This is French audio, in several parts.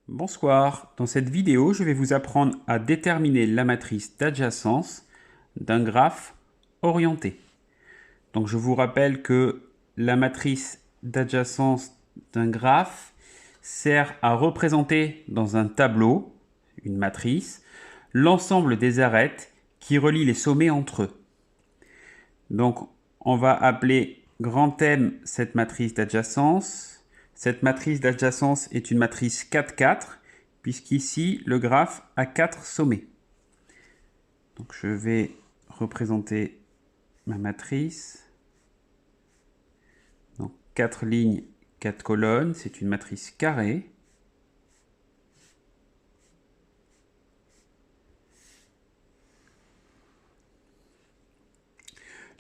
Bonsoir, dans cette vidéo, je vais vous apprendre à déterminer la matrice d'adjacence d'un graphe orienté. Donc je vous rappelle que la matrice d'adjacence d'un graphe sert à représenter dans un tableau, une matrice, l'ensemble des arêtes qui relient les sommets entre eux. Donc on va appeler grand M cette matrice d'adjacence. Cette matrice d'adjacence est une matrice 4-4, puisqu'ici, le graphe a 4 sommets. Donc je vais représenter ma matrice. Donc 4 lignes, 4 colonnes, c'est une matrice carrée.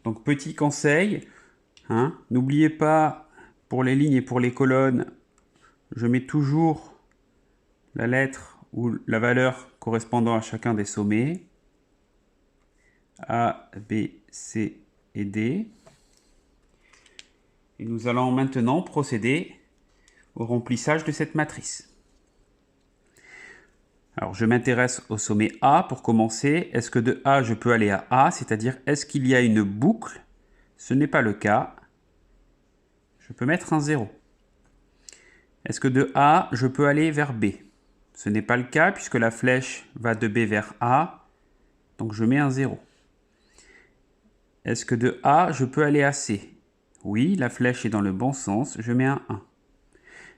Donc petit conseil, n'oubliez pas, pour les lignes et pour les colonnes, je mets toujours la lettre ou la valeur correspondant à chacun des sommets. A, B, C et D. Et nous allons maintenant procéder au remplissage de cette matrice. Alors je m'intéresse au sommet A pour commencer. Est-ce que de A je peux aller à A, c'est-à-dire est-ce qu'il y a une boucle? Ce n'est pas le cas. Je peux mettre un 0. Est-ce que de A je peux aller vers B? Ce n'est pas le cas puisque la flèche va de B vers A, donc je mets un 0. Est-ce que de A je peux aller à C? Oui, la flèche est dans le bon sens, je mets un 1.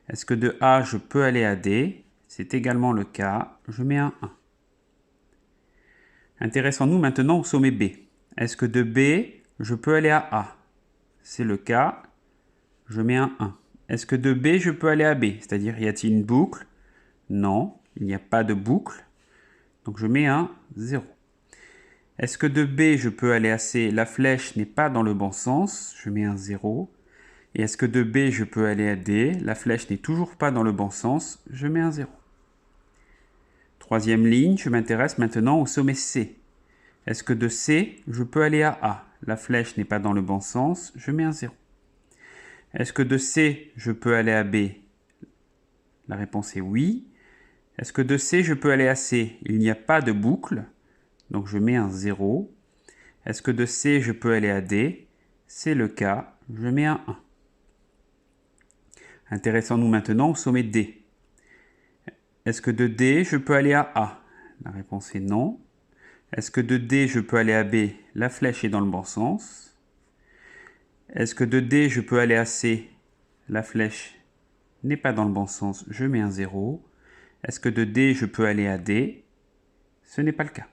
Est-ce que de A je peux aller à D? C'est également le cas, je mets un 1. Intéressons-nous maintenant au sommet B. Est-ce que de B je peux aller à A? C'est le cas, je mets un 1. Est-ce que de B je peux aller à B? C'est-à-dire, y a-t-il une boucle? Non, il n'y a pas de boucle, donc je mets un 0. Est-ce que de B je peux aller à C? La flèche n'est pas dans le bon sens, je mets un 0. Et est-ce que de B je peux aller à D? La flèche n'est toujours pas dans le bon sens, je mets un 0. Troisième ligne, je m'intéresse maintenant au sommet C. Est-ce que de C je peux aller à A? La flèche n'est pas dans le bon sens, je mets un 0. Est-ce que de C je peux aller à B? La réponse est oui. Est-ce que de C je peux aller à C? Il n'y a pas de boucle, donc je mets un 0. Est-ce que de C je peux aller à D? C'est le cas, je mets un 1. Intéressons-nous maintenant au sommet D. Est-ce que de D je peux aller à A? La réponse est non. Est-ce que de D je peux aller à B? La flèche est dans le bon sens. Est-ce que de D je peux aller à C? La flèche n'est pas dans le bon sens, je mets un 0. Est-ce que de D je peux aller à D? Ce n'est pas le cas.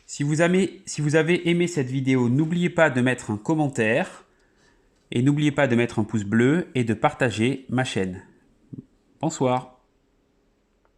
Si vous avez aimé cette vidéo, n'oubliez pas de mettre un commentaire et n'oubliez pas de mettre un pouce bleu et de partager ma chaîne. Bonsoir.